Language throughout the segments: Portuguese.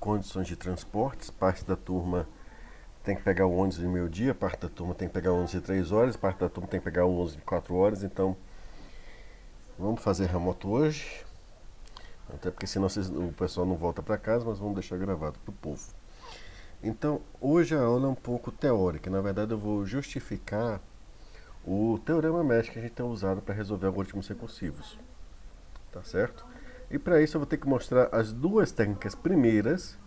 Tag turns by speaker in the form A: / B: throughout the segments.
A: condições de transportes. Parte da turma tem que pegar o ônibus de meio-dia, parte da turma tem que pegar o ônibus de 3 horas, parte da turma tem que pegar o ônibus de 4 horas. Então, vamos fazer remoto hoje. Até porque senão o pessoal não volta para casa, mas vamos deixar gravado para o povo. Então, hoje a aula é um pouco teórica. Na verdade, eu vou justificar o teorema métrico que a gente tem usado para resolver algoritmos recursivos. Tá certo? E para isso eu vou ter que mostrar as duas técnicas primeiras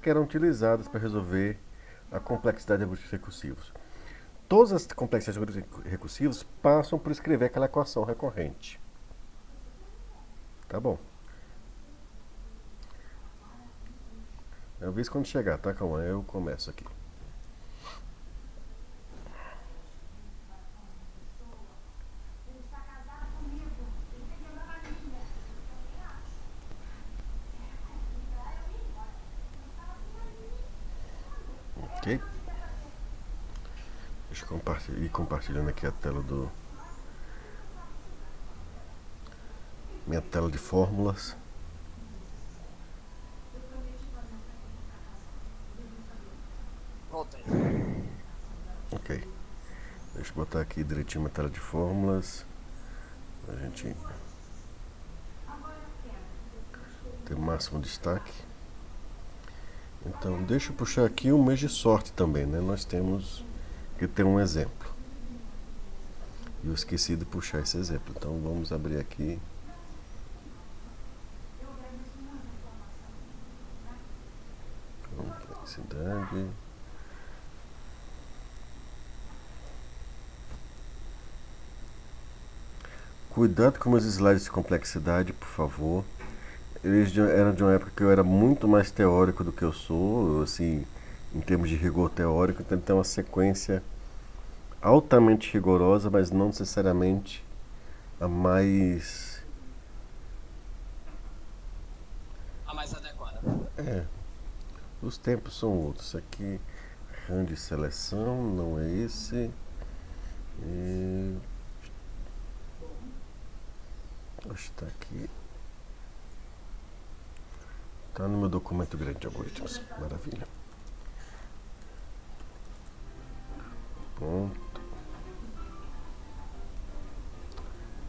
A: que eram utilizadas para resolver a complexidade de algoritmos recursivos. Todas as complexidades de algoritmos recursivos passam por escrever aquela equação recorrente. Tá bom? Eu aviso quando chegar, tá? Calma, eu começo aqui. Ok? Deixa eu ir compartilhando aqui a tela do... minha tela de fórmulas.
B: Voltei.
A: Ok. Deixa eu botar aqui direitinho minha tela de fórmulas. A gente ter o máximo destaque. Então, deixa eu puxar aqui um mês de sorte também, né? Nós temos que ter um exemplo. E eu esqueci de puxar esse exemplo. Então, vamos abrir aqui. Complexidade. Cuidado com meus slides de complexidade, por favor. Eles eram de uma época que eu era muito mais teórico do que eu sou, assim, em termos de rigor teórico. Então, tem uma sequência altamente rigorosa, mas não necessariamente a mais...
B: A mais adequada.
A: Os tempos são outros. Isso aqui, RAM de seleção, não é esse. Acho que está aqui. Está no meu documento grande de algoritmos. Maravilha. Pronto.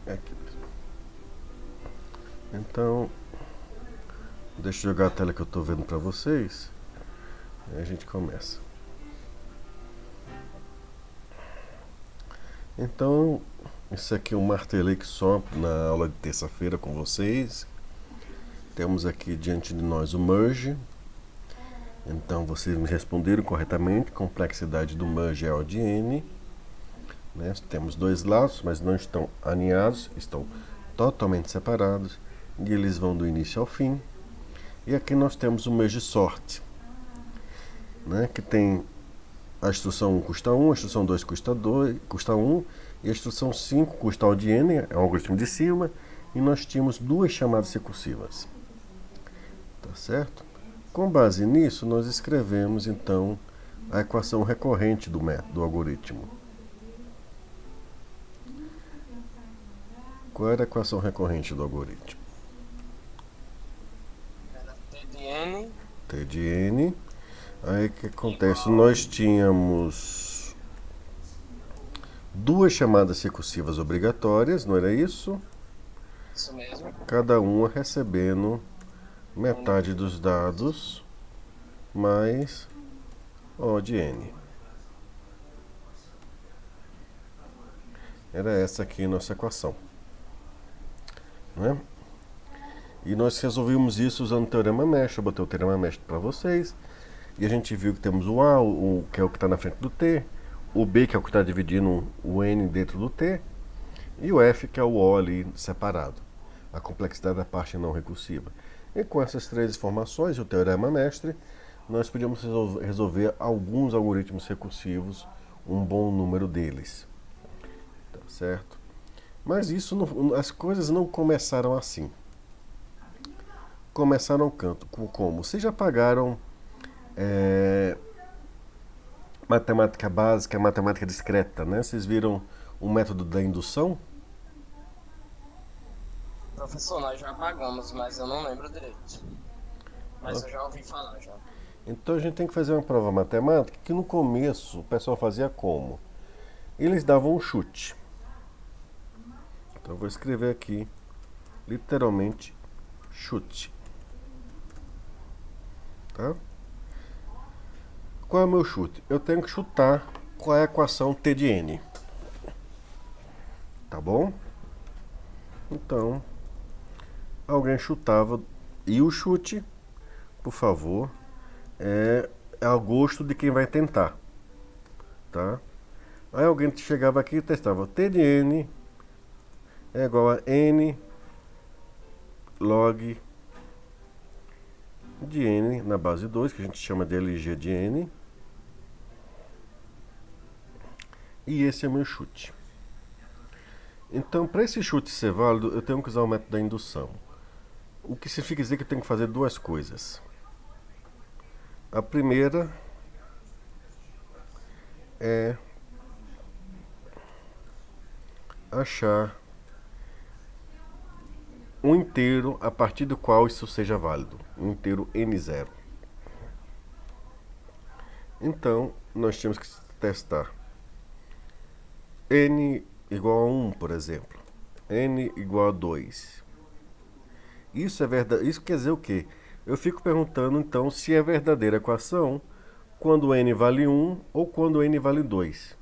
A: Aqui. Então, deixa eu jogar a tela que eu estou vendo para vocês. Aí a gente começa. Então, isso aqui eu martelei que só na aula de terça-feira com vocês. Temos aqui diante de nós o merge. Então, vocês me responderam corretamente. Complexidade do merge é O de N. Né? Temos dois laços, mas não estão alinhados, estão totalmente separados. E eles vão do início ao fim. E aqui nós temos o merge sort, né? Que tem a instrução 1 custa 1, a instrução 2 custa 1, e a instrução 5 custa O de N, é um algoritmo de cima, e nós tínhamos duas chamadas recursivas. Tá certo? Com base nisso, nós escrevemos então a equação recorrente do método, do algoritmo. Qual era a equação recorrente do algoritmo?
B: Era T de N.
A: T de N. Aí o que acontece? Nós tínhamos duas chamadas recursivas obrigatórias, não era isso?
B: Isso mesmo.
A: Cada uma recebendo metade dos dados mais O de N. Era essa aqui a nossa equação. Né? E nós resolvimos isso usando o teorema Mesh. Eu botei o teorema Mesh para vocês. E a gente viu que temos o A, que é o que está na frente do T, o B, que é o que está dividindo o N dentro do T, e o F, que é o O ali separado, a complexidade da parte não recursiva. E com essas três informações, o teorema mestre, nós podíamos resolver alguns algoritmos recursivos, um bom número deles. Tá certo? Mas isso as coisas não começaram assim. Começaram como? Vocês já pagaram matemática básica, matemática discreta, né? Vocês viram o método da indução?
B: Professor, nós já pagamos, mas eu não lembro direito. Mas eu já ouvi falar já.
A: Então a gente tem que fazer uma prova matemática que no começo o pessoal fazia como? Eles davam um chute. Então eu vou escrever aqui, literalmente, chute. Tá? Qual é o meu chute? Eu tenho que chutar qual é a equação T de N. Tá bom? Então, alguém chutava. E o chute, por favor, é ao gosto de quem vai tentar. Tá? Aí alguém chegava aqui e testava. T de N é igual a N log de N na base 2, que a gente chama de LG de N. E esse é meu chute. Então, para esse chute ser válido, eu tenho que usar o método da indução. O que significa dizer que eu tenho que fazer duas coisas. A primeira é achar um inteiro a partir do qual isso seja válido. Um inteiro n0. Então, nós temos que testar n igual a 1, por exemplo. N igual a 2. Isso é verdade. Isso quer dizer o quê? Eu fico perguntando então se é verdadeira a equação quando n vale 1 ou quando n vale 2.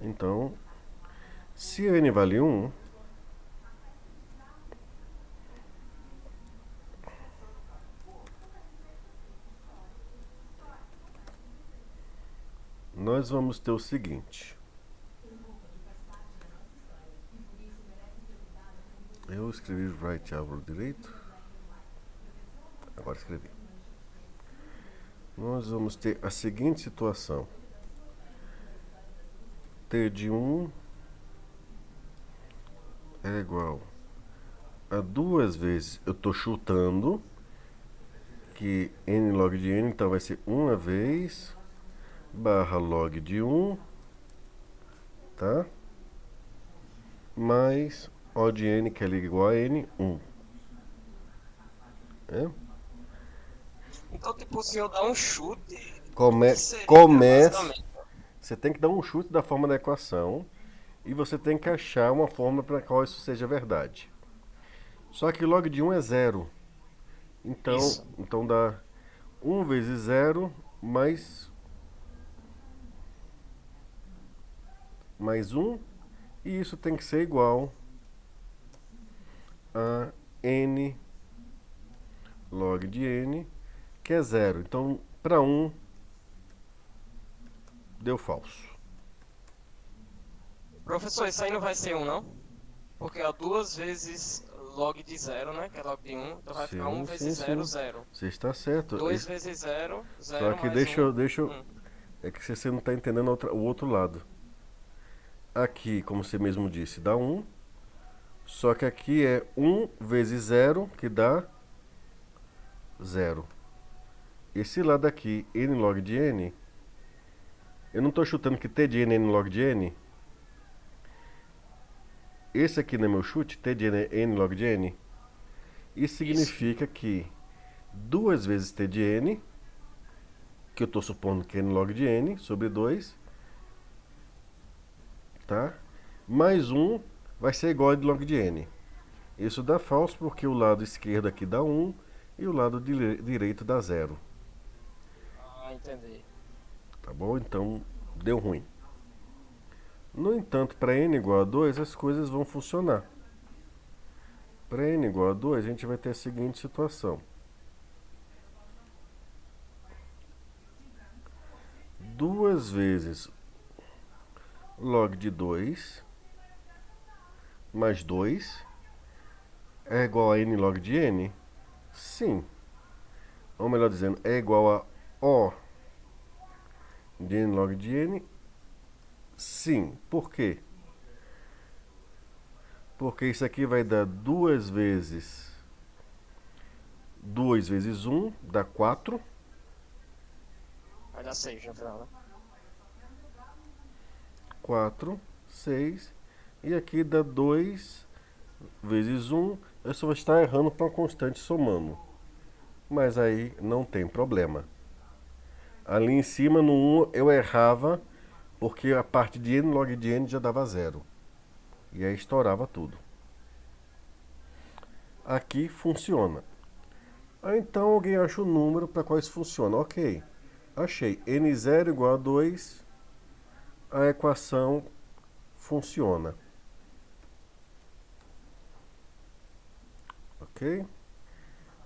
A: Então, se n vale 1, nós vamos ter o seguinte. Eu escrevi right árvore direito. Agora escrevi. Nós vamos ter a seguinte situação. T de 1 é igual a 2 vezes, eu estou chutando, que n log de n, então vai ser uma vez, barra log de 1, tá? Mais O de n, que é igual a n, 1. É?
B: Então, tipo, se eu dar um chute, o
A: Come,
B: que seria,
A: comece,
B: basicamente?
A: você tem que dar um chute da forma da equação e você tem que achar uma forma para qual isso seja verdade. Só que log de 1 é zero.
B: Isso.
A: Então dá 1 vezes 0 mais 1. E isso tem que ser igual a n log de n, que é zero. Então, para 1, deu falso.
B: Professor, isso aí não vai ser um, não? Porque é 2 vezes log de zero, né? Que é log de um. Então vai ficar
A: Sim,
B: 1
A: sim,
B: vezes zero,
A: sim.
B: zero.
A: Você está certo.
B: 2 vezes zero,
A: Só
B: zero
A: que
B: mais um,
A: deixa eu.
B: um.
A: É que você não está entendendo o outro lado. Aqui, como você mesmo disse, dá 1. Só que aqui é 1 vezes 0, que dá 0. Esse lado aqui, n log de n, eu não estou chutando que t de n é n log de n. Esse aqui não é meu chute, t de n é n log de n. Isso
B: Isso.
A: significa que 2 vezes t de n, que eu estou supondo que é n log de n, sobre 2, tá? Mais 1 vai ser igual a n log de n. Isso dá falso porque o lado esquerdo aqui dá 1 e o lado direito dá 0.
B: Ah, entendi.
A: Tá bom? Então, deu ruim. No entanto, para n igual a 2, as coisas vão funcionar. Para n igual a 2, a gente vai ter a seguinte situação. 2 vezes log de 2 mais 2 é igual a n log de n? Sim. Ou melhor dizendo, é igual a O de n log de n? Sim. Por quê? Porque isso aqui vai dar 2 vezes 2 vezes 1, dá 4.
B: Vai dar 6 no final, né?
A: 4, 6. E aqui dá 2 vezes 1, eu só vou estar errando para uma constante somando. Mas aí não tem problema. Ali em cima no 1 eu errava porque a parte de n log de n já dava 0. E aí estourava tudo. Aqui funciona. Aí então alguém acha o número para qual isso funciona. Ok, achei. N0 igual a 2, a equação funciona. Ok?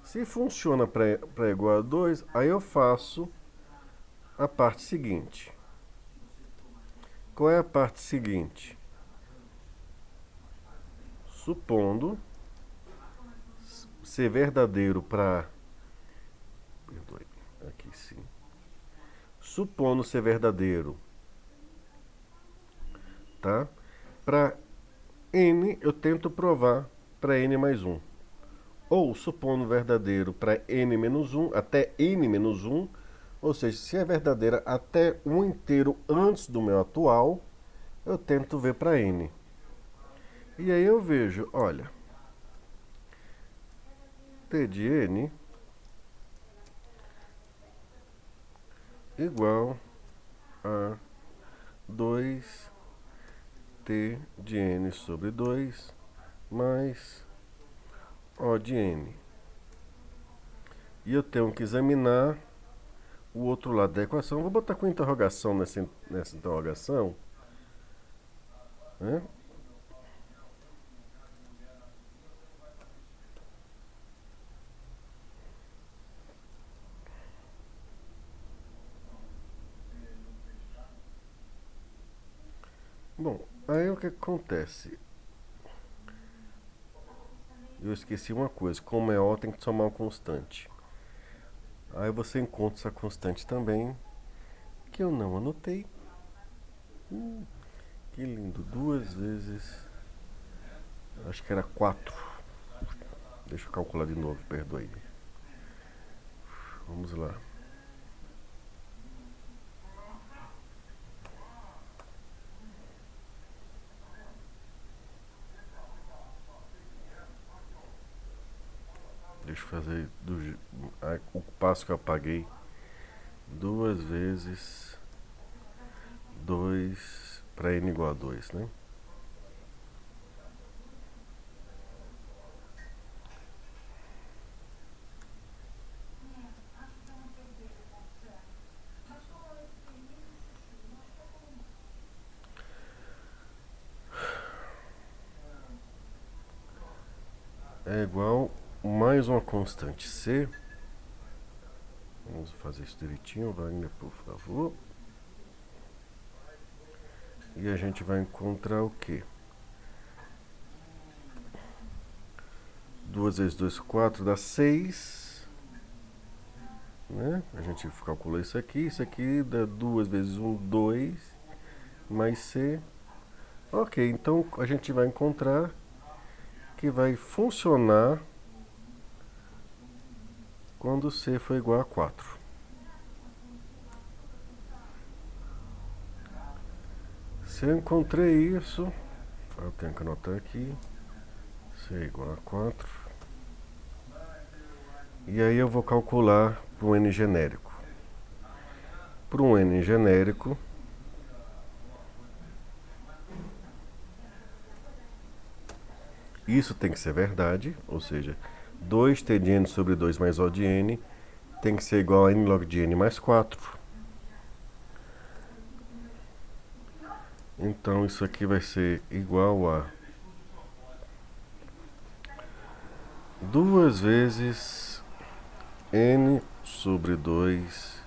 A: Se funciona para igual a 2, aí eu faço a parte seguinte. Qual é a parte seguinte? Supondo ser verdadeiro para... Perdoe, aqui sim. Supondo ser verdadeiro, tá? Para n, eu tento provar para n mais 1. Ou supondo verdadeiro para n menos 1, até n menos 1, ou seja, se é verdadeira até 1 inteiro antes do meu atual, eu tento ver para n. E aí eu vejo, olha, t de n igual a 2t de n sobre 2 mais O de n. E eu tenho que examinar o outro lado da equação. Vou botar com interrogação nessa interrogação. Né? Bom, aí o que acontece? Eu esqueci uma coisa. Como é O, tem que somar uma constante. Aí você encontra essa constante também, que eu não anotei. Que lindo. 2 vezes... Acho que era 4. Deixa eu calcular de novo, perdoe. Vamos lá. Deixa eu fazer o passo que eu apaguei. 2 vezes 2 para n igual a 2, né? É igual mais uma constante c. Vamos fazer isso direitinho, Wagner, por favor. E a gente vai encontrar o quê? 2 vezes 2, 4 dá 6. Né? A gente calcula isso aqui. Isso aqui dá 2 vezes 1, 2. Mais c. Ok, então a gente vai encontrar que vai funcionar quando c for igual a 4. Se eu encontrei isso, eu tenho que anotar aqui. C é igual a 4. E aí eu vou calcular para um n genérico. Para um n genérico, isso tem que ser verdade, ou seja, 2t de n sobre 2 mais O de n tem que ser igual a n log de n mais 4. Então isso aqui vai ser igual a 2 vezes n sobre 2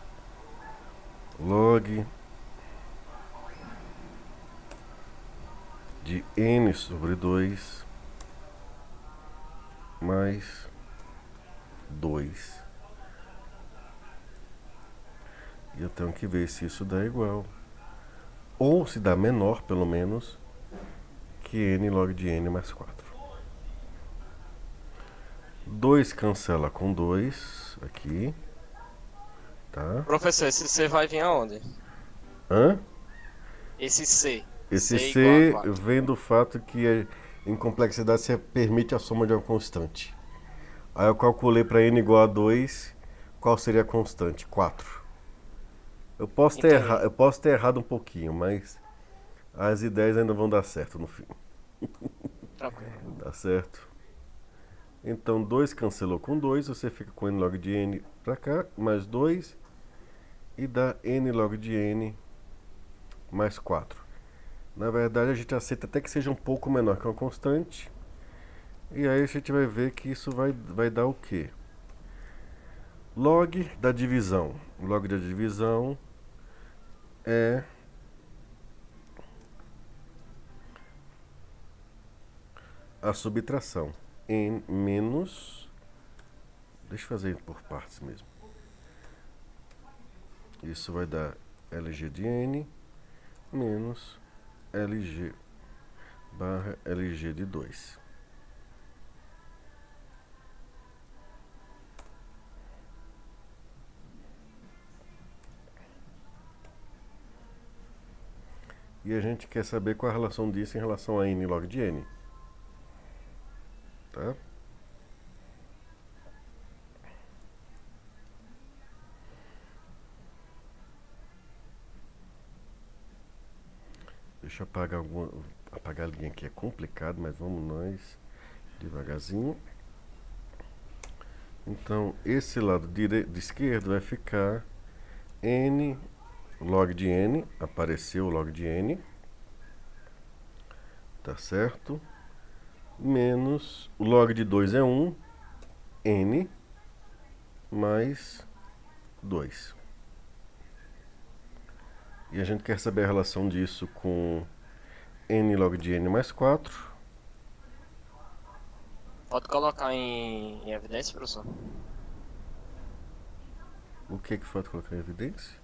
A: log de n sobre 2 mais 2. E eu tenho que ver se isso dá igual. Ou se dá menor, pelo menos, que n log de n mais 4. 2 cancela com 2 aqui. Tá?
B: Professor, esse C vai vir aonde?
A: Hã?
B: Esse C.
A: Esse
B: C igual a
A: C
B: 4.
A: vem do fato que Em complexidade você permite a soma de uma constante. Aí eu calculei para n igual a 2, qual seria a constante? 4.
B: Entendi.
A: Eu posso ter errado um pouquinho, mas as ideias ainda vão dar certo no fim.
B: Tranquilo.
A: Tá certo? Então 2 cancelou com 2, você fica com n log de n para cá, mais 2, e dá n log de n mais 4. Na verdade a gente aceita até que seja um pouco menor que uma constante. E aí a gente vai ver que isso vai dar o quê? Log da divisão. Log da divisão é a subtração. N menos... Deixa eu fazer por partes mesmo. Isso vai dar LG de N menos LG barra LG de 2. E a gente quer saber qual a relação disso em relação a N log de N. Tá? Deixa eu apagar a linha aqui, é complicado, mas vamos nós devagarzinho. Então, esse lado de esquerdo vai ficar N log de N, apareceu o log de N, tá certo? Menos, o log de 2 é 1, N mais 2. E a gente quer saber a relação disso com N log de N mais 4.
B: Pode colocar em evidência, professor?
A: O que foi colocar em evidência?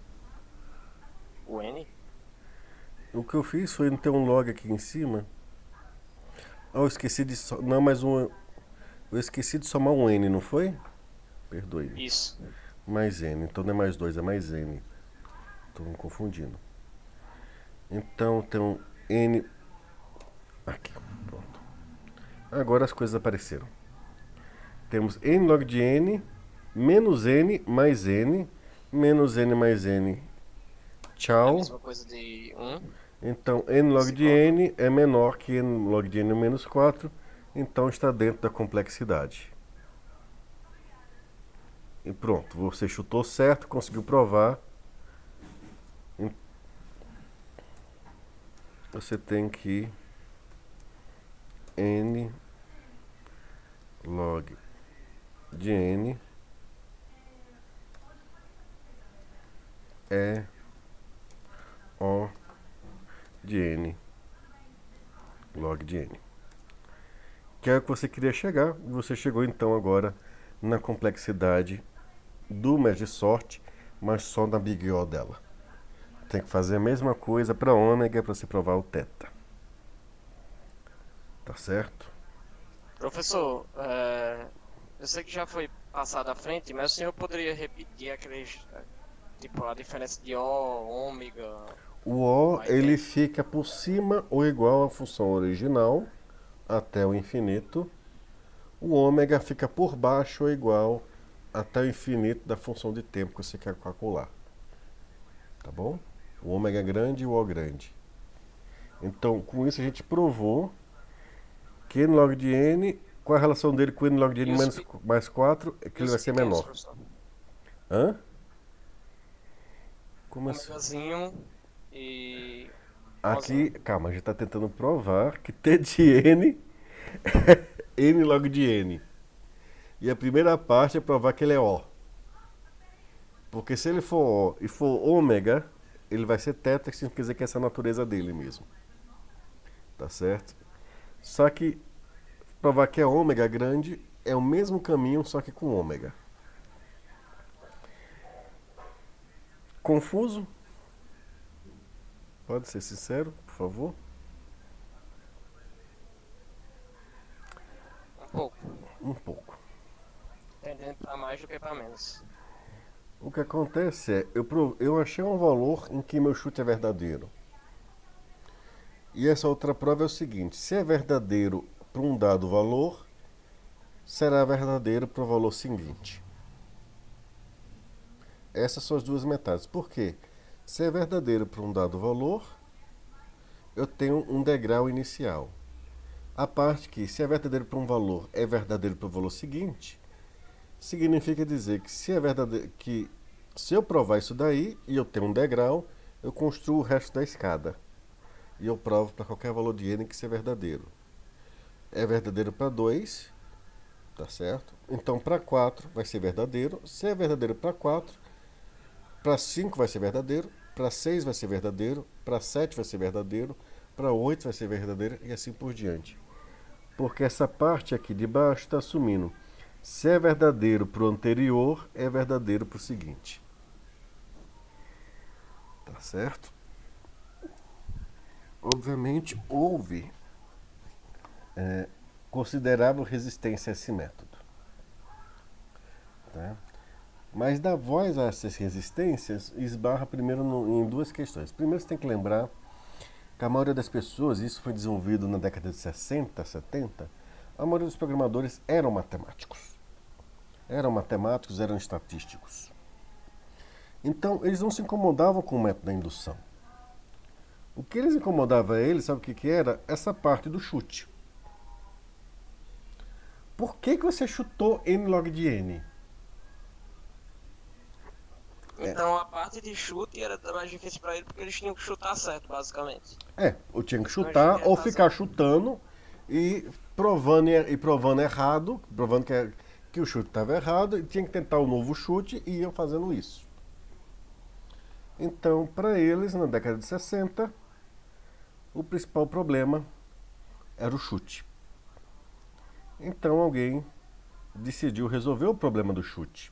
B: O N?
A: O que eu fiz foi não ter um log aqui em cima. Ah, eu esqueci de não, mais um. Eu esqueci de somar um N, não foi? Perdoe-me.
B: Isso.
A: Mais N, então não é mais 2, é mais N. Estou me confundindo. Então tem um N. Aqui, pronto. Agora as coisas apareceram. Temos N log de N, menos N mais N, menos N mais N.
B: É a
A: Tchau.
B: mesma coisa de 1.
A: Então N log de
B: Igual.
A: N é menor que N log de N menos 4. Então está dentro da complexidade. E pronto, você chutou certo, conseguiu provar. Você tem que N log de N é O de N log de N. Que é o que você queria chegar, e você chegou então agora na complexidade do merge sort, mas só na Big O dela. Tem que fazer a mesma coisa para ômega para se provar o θ. Tá certo?
B: Professor, eu sei que já foi passado à frente, mas o senhor poderia repetir aqueles, tipo, a diferença de O, ômega,
A: O O
B: vai
A: ele
B: ter?
A: fica por cima ou igual à função original até o infinito. O ômega fica por baixo ou igual até o infinito da função de tempo que você quer calcular. Tá bom? O ômega grande e o O grande. Então, com isso a gente provou que n log de n, qual a relação dele com n log de n
B: E os,
A: mais 4, é que
B: e
A: ele
B: os
A: vai ser
B: pequenos,
A: menor.
B: professor?
A: Hã? Como assim?
B: Ômegazinho e
A: Aqui,
B: Ozinho.
A: calma, a gente está tentando provar que t de n é n log de n. E a primeira parte é provar que ele é O. Porque se ele for O e for ômega, ele vai ser θ, que significa dizer que essa é a natureza dele mesmo. Tá certo? Só que provar que é ômega grande é o mesmo caminho, só que com ômega. Confuso? Pode ser sincero, por favor?
B: Um pouco.
A: Um pouco.
B: Tendendo para mais do que para menos.
A: O que acontece é, eu achei um valor em que meu chute é verdadeiro. E essa outra prova é o seguinte: se é verdadeiro para um dado valor, será verdadeiro para o valor seguinte. Essas são as duas metades. Por quê? Se é verdadeiro para um dado valor, eu tenho um degrau inicial. A parte que, se é verdadeiro para um valor, é verdadeiro para o valor seguinte, significa dizer que se é verdadeiro, que se eu provar isso daí e eu tenho um degrau, eu construo o resto da escada. E eu provo para qualquer valor de n que isso é verdadeiro. É verdadeiro para 2, tá certo? Então para 4 vai ser verdadeiro. Se é verdadeiro para 4, para 5 vai ser verdadeiro, para 6 vai ser verdadeiro, para 7 vai ser verdadeiro, para 8 vai ser verdadeiro e assim por diante. Porque essa parte aqui de baixo está assumindo: se é verdadeiro para o anterior, é verdadeiro para o seguinte. Tá certo? Obviamente houve considerável resistência a esse método. Tá? Mas dar voz a essas resistências esbarra primeiro em duas questões. Primeiro, você tem que lembrar que a maioria das pessoas, isso foi desenvolvido na década de 60, 70, a maioria dos programadores eram matemáticos. Eram estatísticos. Então, eles não se incomodavam com o método da indução. O que eles incomodava a eles, sabe o que era? Essa parte do chute. Por que você chutou n log de n?
B: Então a parte de chute era mais difícil pra ele porque eles tinham que chutar certo, basicamente.
A: Eu tinha que chutar ou ficar chutando e provando errado, provando que o chute estava errado, e tinha que tentar um novo chute e iam fazendo isso. Então, para eles, na década de 60, o principal problema era o chute. Então alguém decidiu resolver o problema do chute.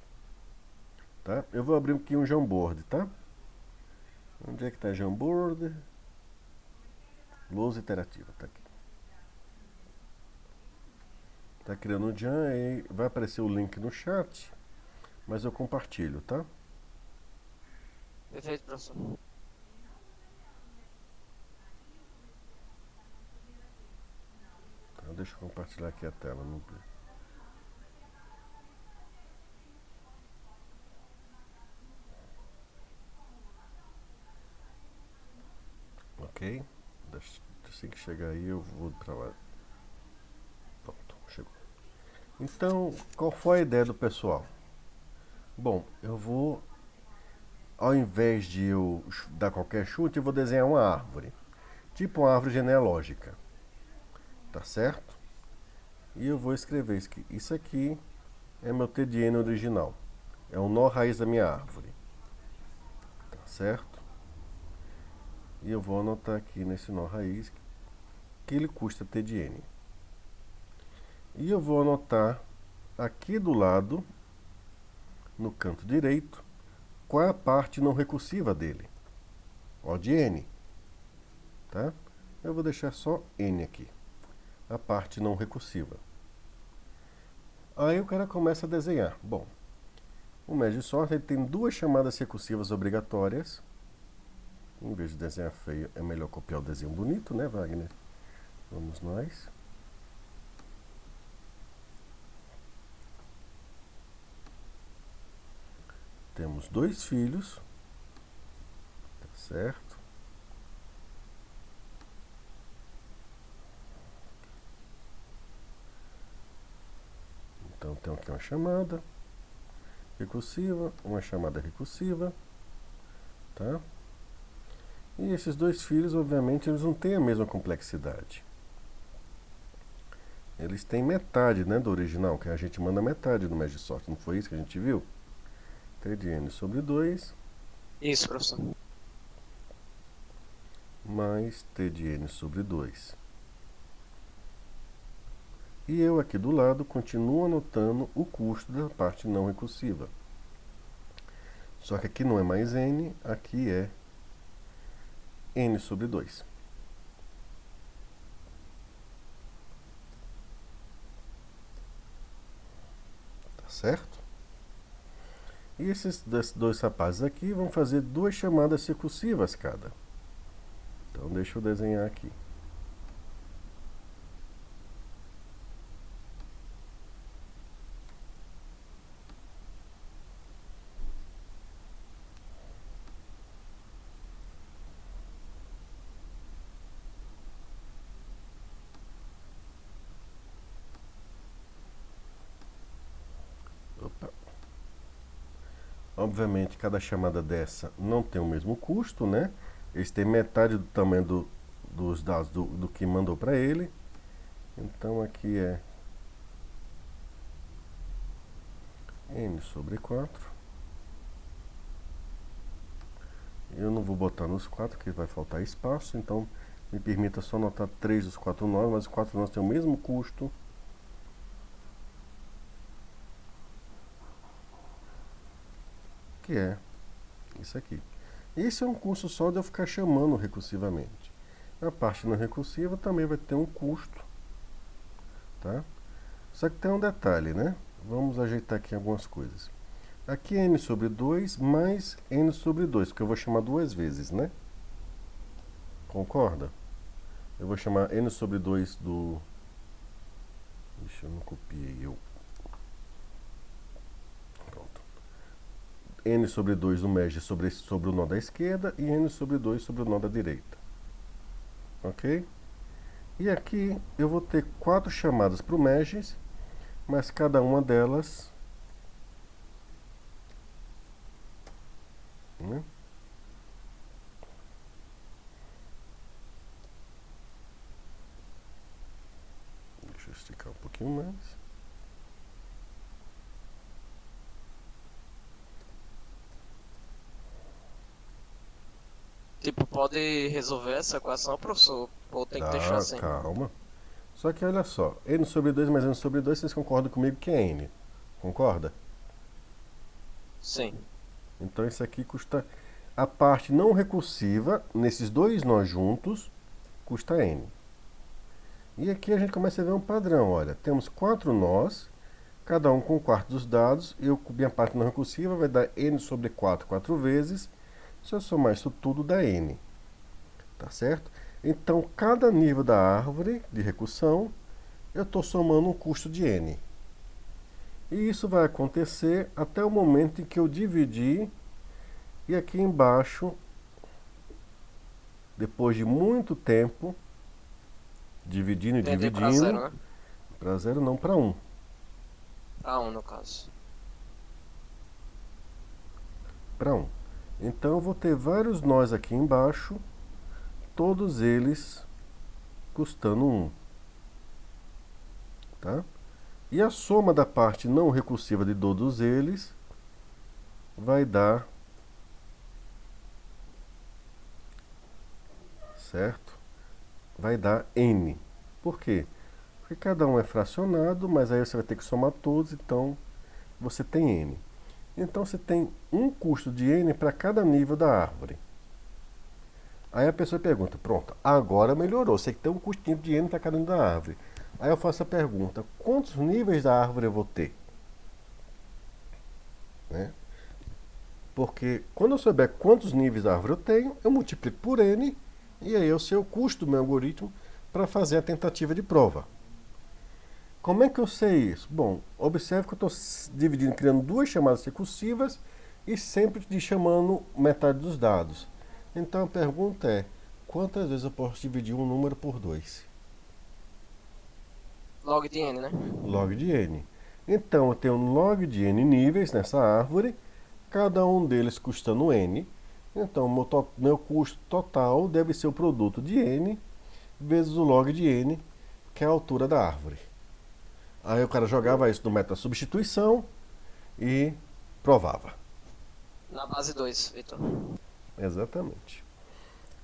A: Tá? Eu vou abrir aqui um Jamboard, tá? Onde é que está Jamboard? Lousa interativa, tá aqui. Tá criando o Jam, aí vai aparecer o link no chat, mas eu compartilho, tá?
B: Perfeito, professor.
A: Então, deixa eu compartilhar aqui a tela. Ok? Assim que chegar aí eu vou para lá. Pronto, chegou. Então, qual foi a ideia do pessoal? Bom, eu vou, ao invés de eu dar qualquer chute, eu vou desenhar uma árvore. Tipo uma árvore genealógica. Tá certo? E eu vou escrever isso aqui é meu TDN original. É o nó raiz da minha árvore. Tá certo? E eu vou anotar aqui nesse nó raiz que ele custa TDN. E eu vou anotar aqui do lado, no canto direito, qual é a parte não recursiva dele. O de n. Tá? Eu vou deixar só n aqui. A parte não recursiva. Aí o cara começa a desenhar. Bom, o Magic Sort ele tem duas chamadas recursivas obrigatórias. Em vez de desenhar feio, é melhor copiar o desenho bonito, né, Wagner? Vamos nós. Temos dois filhos. Tá certo? Então tem aqui uma chamada recursiva, uma chamada recursiva, tá? E esses dois filhos, obviamente, eles não têm a mesma complexidade. Eles têm metade, né, do original, que a gente manda metade do Magic Sort, não foi isso que a gente viu? TDN sobre 2.
B: Isso, professor.
A: Mais TDN sobre 2. E eu aqui do lado continuo anotando o custo da parte não recursiva. Só que aqui não é mais n, aqui é n sobre 2. Tá certo? E esses dois rapazes aqui vão fazer duas chamadas recursivas cada. Então deixa eu desenhar aqui. Obviamente, cada chamada dessa não tem o mesmo custo, né? Eles têm metade do tamanho dos dados do que mandou para ele. Então aqui é n sobre 4. Eu não vou botar nos 4, porque vai faltar espaço, então me permita só anotar 3 dos 4 nós, mas os 4 nós têm o mesmo custo. Que é isso aqui. Esse é um custo só de eu ficar chamando recursivamente. A parte não recursiva também vai ter um custo, tá? Só que tem um detalhe, né? Vamos ajeitar aqui algumas coisas. Aqui é n sobre 2 mais n sobre 2, porque eu vou chamar duas vezes, né? Concorda? Eu vou chamar n sobre 2 do... Deixa eu não copiei eu. Pronto. N sobre 2 do merge sobre o nó da esquerda e n sobre 2 sobre o nó da direita. Ok? E aqui eu vou ter 4 chamadas para o merge, mas cada uma delas... né? Deixa eu esticar um pouquinho mais.
B: Tipo, pode resolver essa equação, professor? Ou tem que deixar assim?
A: Calma. Só que olha só, n sobre 2 mais n sobre 2, vocês concordam comigo que é n? Concorda?
B: Sim.
A: Então isso aqui custa... A parte não recursiva, nesses dois nós juntos, custa n. E aqui a gente começa a ver um padrão, olha. Temos 4 nós, cada um com um quarto dos dados. Minha parte não recursiva vai dar n sobre 4, 4 vezes. Se eu somar isso tudo, dá n. Tá certo? Então, cada nível da árvore de recursão, eu estou somando um custo de n. E isso vai acontecer até o momento em que eu dividir. E aqui embaixo, depois de muito tempo, dividindo e dividindo...
B: Para zero, né?
A: Para 0 não, para 1.
B: Para 1, no caso.
A: Para 1. Então eu vou ter vários nós aqui embaixo, todos eles custando 1. Tá? E a soma da parte não recursiva de todos eles vai dar... certo? Vai dar n. Por quê? Porque cada um é fracionado, mas aí você vai ter que somar todos, então você tem n. Então você tem um custo de n para cada nível da árvore. Aí a pessoa pergunta, pronto, agora melhorou, você tem um custinho de n para cada nível da árvore. Aí eu faço a pergunta, quantos níveis da árvore eu vou ter? Né? Porque quando eu souber quantos níveis da árvore eu tenho, eu multiplico por n, e aí eu sei o custo do meu algoritmo para fazer a tentativa de prova. Como é que eu sei isso? Bom, observe que eu estou dividindo, criando duas chamadas recursivas e sempre chamando metade dos dados. Então a pergunta é, quantas vezes eu posso dividir um número por 2?
B: Log de n, né?
A: Log de n. Então eu tenho um log de n níveis nessa árvore, cada um deles custando n. Então meu custo total deve ser o produto de n vezes o log de n, que é a altura da árvore. Aí o cara jogava isso no método da substituição e provava.
B: Na base 2, Vitor.
A: Exatamente.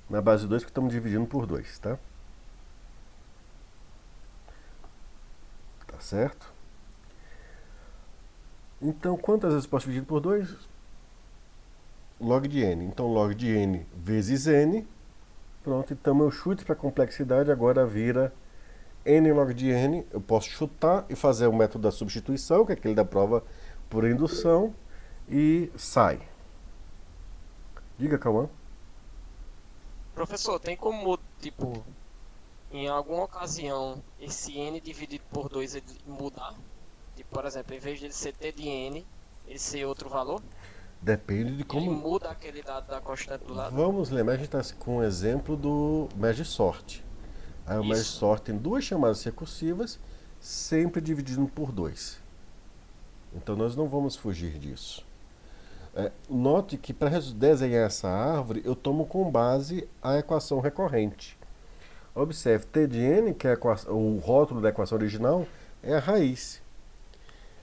A: Na base 2 que estamos dividindo por 2, tá? Tá certo? Então, quantas vezes posso dividir por 2? Log de n. Então, log de n vezes n. Pronto, então meu chute para complexidade agora vira n log de n. Eu posso chutar e fazer o método da substituição, que é aquele da prova por indução, e sai. Diga, Cauã.
B: Professor, tem como, tipo, em alguma ocasião, esse n dividido por 2 ele mudar? Tipo, por exemplo, em vez de ele ser t de n, ele ser outro valor?
A: Depende de
B: Ele
A: como...
B: muda aquele dado da constante do lado?
A: Vamos lembrar, a gente está com o exemplo do merge sort. Aí o merge
B: Isso.
A: sort tem duas chamadas recursivas, sempre dividindo por 2. Então nós não vamos fugir disso. Note que para desenhar essa árvore, eu tomo como base a equação recorrente. Observe, t de n, que é o rótulo da equação original, é a raiz.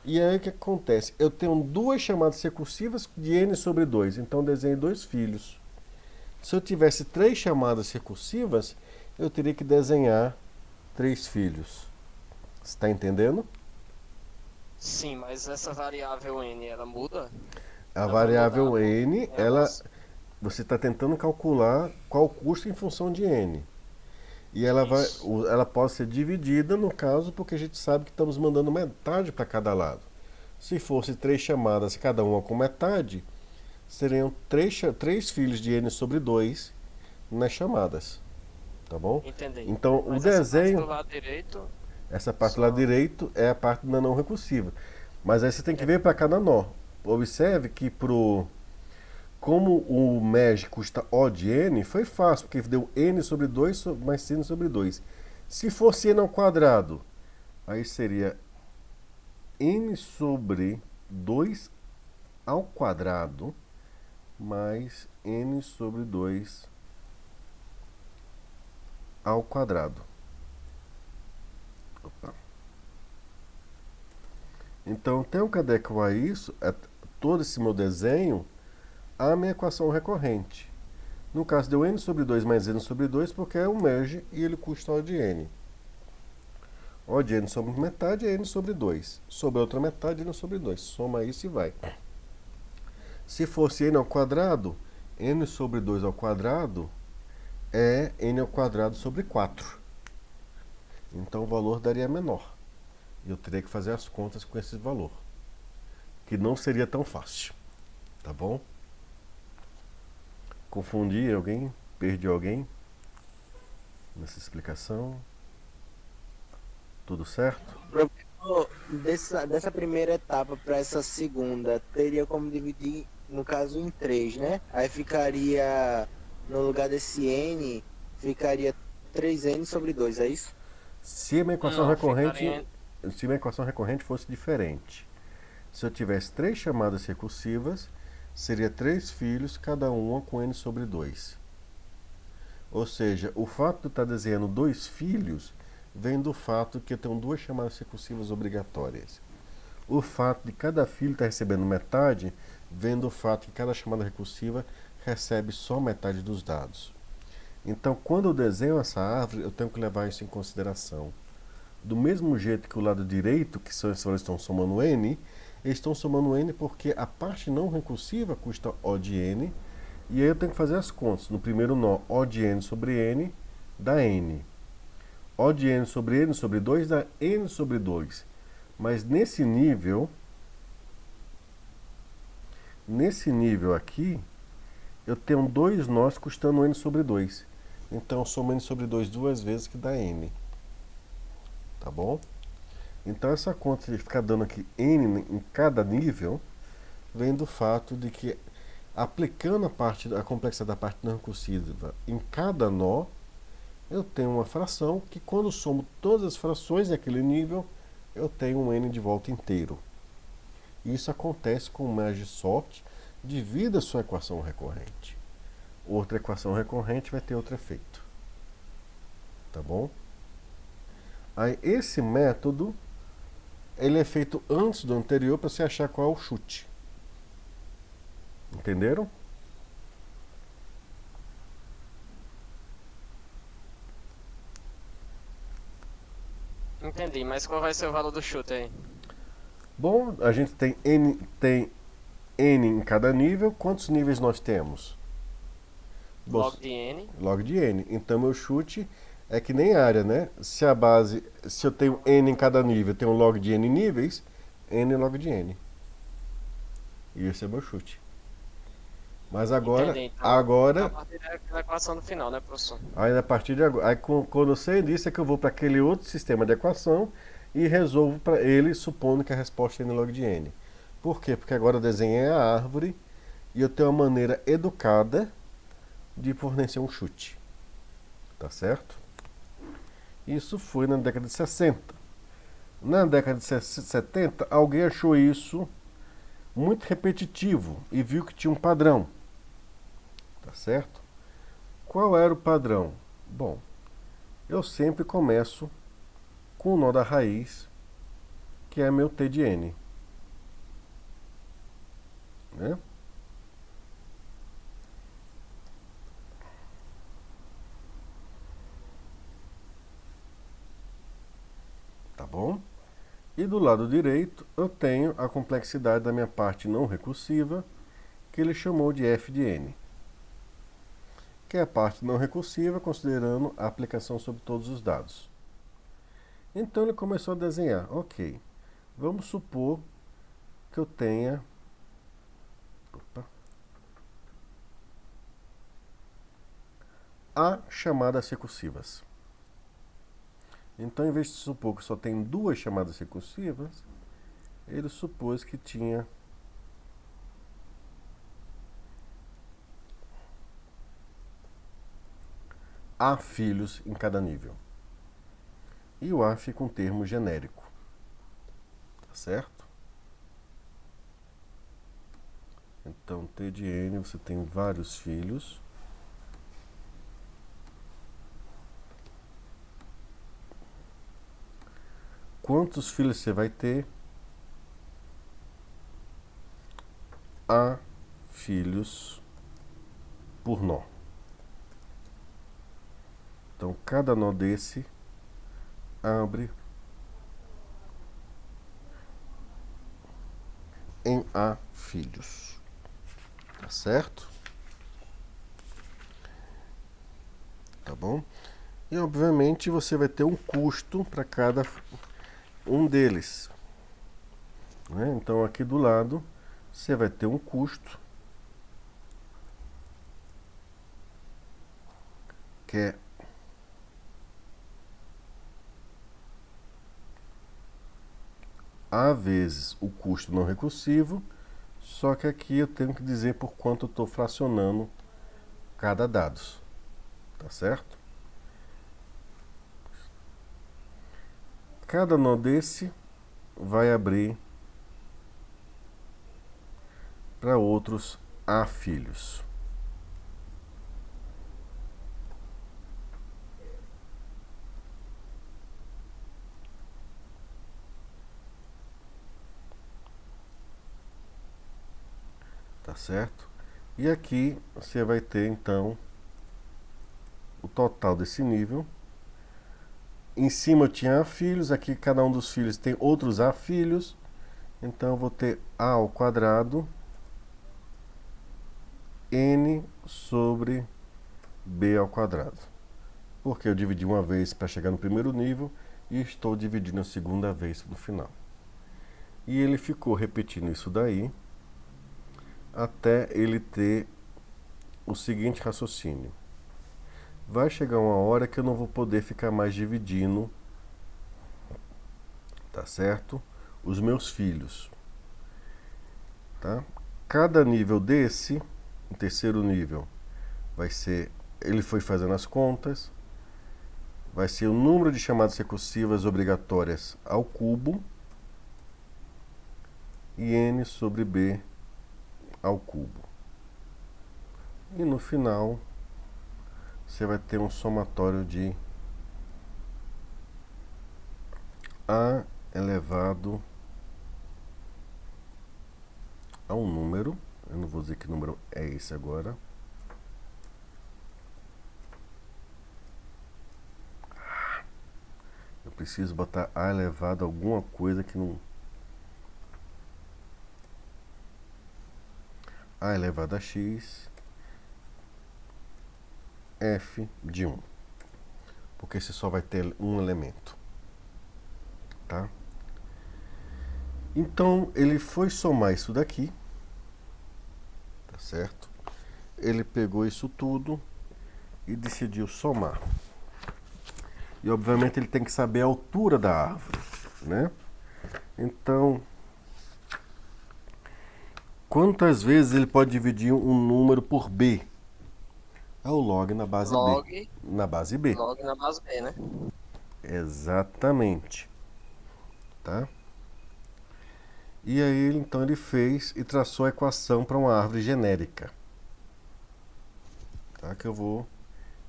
A: E aí o que acontece? Eu tenho duas chamadas recursivas de n sobre 2, então eu desenho dois filhos. Se eu tivesse três chamadas recursivas, eu teria que desenhar três filhos. Você está entendendo?
B: Sim, mas essa variável n, ela muda?
A: A
B: Ela vai mudar
A: variável
B: no
A: n,
B: negócio?
A: você está tentando calcular qual o custo em função de n. E
B: Isso.
A: ela pode ser dividida, no caso, porque a gente sabe que estamos mandando metade para cada lado. Se fosse três chamadas, cada uma com metade, seriam três filhos de n sobre 2 nas chamadas. Tá bom?
B: Entendi.
A: Então, o
B: Mas essa parte
A: desenho,
B: do lado direito,
A: essa parte lá
B: só.
A: direito é a parte da não recursiva. Mas aí você tem que
B: É,
A: ver para cada nó. Observe que como o MEG custa O de n, foi fácil, porque deu n sobre 2 mais n sobre 2. Se fosse n ao quadrado, aí seria n sobre 2 ao quadrado mais n sobre 2 ao quadrado. Opa. Então, tenho que adequar isso, todo esse meu desenho, à minha equação recorrente. No caso, deu n sobre 2 mais n sobre 2, porque é um merge e ele custa O de n. O de n sobre metade é n sobre 2. Sobre a outra metade, n sobre 2. Soma isso e vai. Se fosse n ao quadrado, n sobre 2 ao quadrado é n ao quadrado sobre 4. Então o valor daria menor. Eu teria que fazer as contas com esse valor, que não seria tão fácil. Tá bom? Confundi alguém? Perdi alguém nessa explicação? Tudo certo?
C: Professor, dessa primeira etapa para essa segunda, teria como dividir, no caso, em três, né? Aí ficaria, no lugar desse n, ficaria 3n sobre 2, é isso?
A: Se a minha equação
B: não,
A: recorrente,
B: ficaria.
A: se a minha equação recorrente fosse diferente, se eu tivesse três chamadas recursivas, seria três filhos, cada uma com n sobre 2. Ou seja, o fato de eu estar desenhando dois filhos vem do fato que eu tenho duas chamadas recursivas obrigatórias. O fato de cada filho estar recebendo metade vem do fato que cada chamada recursiva recebe só metade dos dados. Então, quando eu desenho essa árvore, eu tenho que levar isso em consideração. Do mesmo jeito que o lado direito, que esses valores estão somando n, eles estão somando n porque a parte não recursiva custa O de n, e aí eu tenho que fazer as contas. No primeiro nó, O de n sobre n dá n. O de n sobre 2 dá n sobre 2. Mas nesse nível aqui, eu tenho dois nós custando n sobre 2. Então eu somo n sobre 2 duas vezes que dá n. Tá bom? Então essa conta de ficar dando aqui n em cada nível vem do fato de que aplicando a complexidade da parte não recursiva em cada nó, eu tenho uma fração que quando somo todas as frações daquele nível, eu tenho um n de volta inteiro. Isso acontece com o merge sort devido à sua equação recorrente. Outra equação recorrente vai ter outro efeito. Tá bom? Aí esse método ele é feito antes do anterior para você achar qual é o chute. Entenderam?
B: Entendi, mas qual vai ser o valor do chute aí?
A: Bom, a gente tem n em cada nível. Quantos níveis nós temos?
B: Log de n.
A: Log de n. Então meu chute é que nem área, né? Se eu tenho n em cada nível, eu tenho log de n níveis, n log de n. E esse é meu chute. Mas agora,
B: Entendi, então. A
A: agora,
B: partir da equação do final, né, professor?
A: aí a partir de agora, quando eu sei disso é que eu vou para aquele outro sistema de equação e resolvo para ele, supondo que a resposta é n log de n. Por quê? Porque agora eu desenhei a árvore e eu tenho uma maneira educada de fornecer um chute. Tá certo? Isso foi na década de 60. Na década de 70, alguém achou isso muito repetitivo e viu que tinha um padrão, tá certo? Qual era o padrão? Bom, eu sempre começo com o nó da raiz, que é meu T de N, né? Tá bom? E do lado direito eu tenho a complexidade da minha parte não recursiva, que ele chamou de f de n, que é a parte não recursiva considerando a aplicação sobre todos os dados. Então ele começou a desenhar. Ok, vamos supor que eu tenha A chamadas recursivas. Então, em vez de supor que só tem 2 chamadas recursivas, ele supôs que tinha A filhos em cada nível. E o A fica um termo genérico. Tá certo? Então, T de N, você tem vários filhos. Quantos filhos você vai ter? A filhos por nó. Então, cada nó desse abre em A filhos. Tá certo? Tá bom? E, obviamente, você vai ter um custo para cada um deles, né? Então aqui do lado você vai ter um custo que é A vezes o custo não recursivo, só que aqui eu tenho que dizer por quanto eu estou fracionando cada dado, tá certo? Cada nó desse vai abrir para outros A filhos. Tá certo? E aqui você vai ter então o total desse nível. Em cima eu tinha A filhos, aqui cada um dos filhos tem outros A filhos. Então eu vou ter A ao quadrado N sobre B ao quadrado. Porque eu dividi uma vez para chegar no primeiro nível e estou dividindo a segunda vez no final. E ele ficou repetindo isso daí até ele ter o seguinte raciocínio. Vai chegar uma hora que eu não vou poder ficar mais dividindo, tá certo? Os meus filhos, tá? Cada nível desse, o terceiro nível, vai ser, ele foi fazendo as contas, vai ser o número de chamadas recursivas obrigatórias ao cubo e n sobre b ao cubo. E no final você vai ter um somatório de A elevado a um número. Eu não vou dizer que número é esse agora. Eu preciso botar A elevado a alguma coisa que não... A elevado a x f de 1. Porque você só vai ter um elemento. Tá? Então, ele foi somar isso daqui. Tá certo? Ele pegou isso tudo e decidiu somar. E, obviamente, ele tem que saber a altura da árvore, né? Então, quantas vezes ele pode dividir um número por b? É o log na base B. Na base B.
B: Log na base B, né?
A: Exatamente. Tá? E aí então ele fez e traçou a equação para uma árvore genérica. Tá? Que eu vou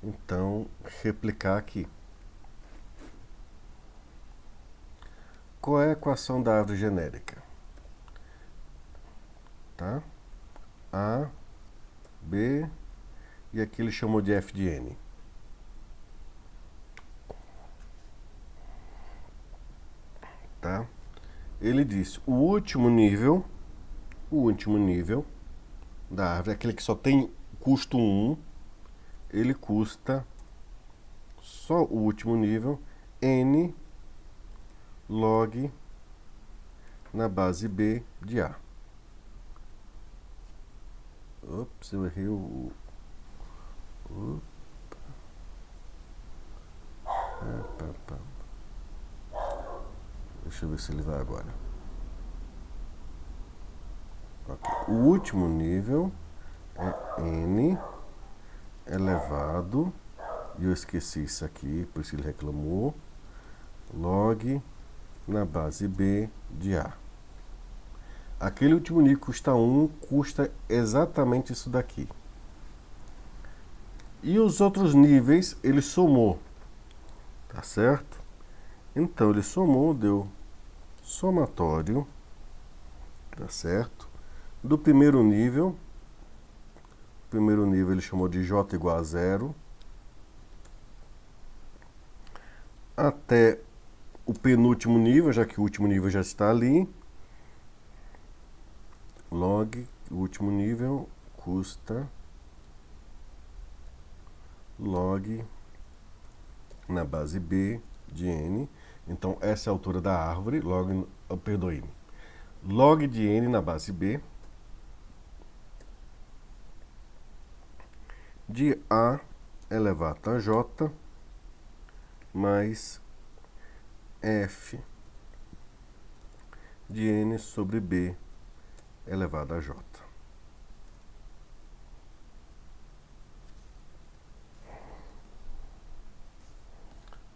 A: então replicar aqui. Qual é a equação da árvore genérica? Tá? A, B, e aqui ele chamou de f de n. Tá? Ele disse o último nível da árvore, aquele que só tem custo 1, ele custa só o último nível, n log na base B de A. Ops, eu errei o... Deixa eu ver se ele vai agora. Okay. O último nível é n elevado, e eu esqueci isso aqui, por isso ele reclamou, log na base B de A. Aquele último nível que custa 1, custa exatamente isso daqui. E os outros níveis ele somou, tá certo? Então ele somou, deu somatório, tá certo? Do primeiro nível ele chamou de j igual a 0, até o penúltimo nível, já que o último nível já está ali, log, o último nível custa log na base B de n. Então essa é a altura da árvore, log de n na base B de A elevado a j mais f de n sobre B elevado a j.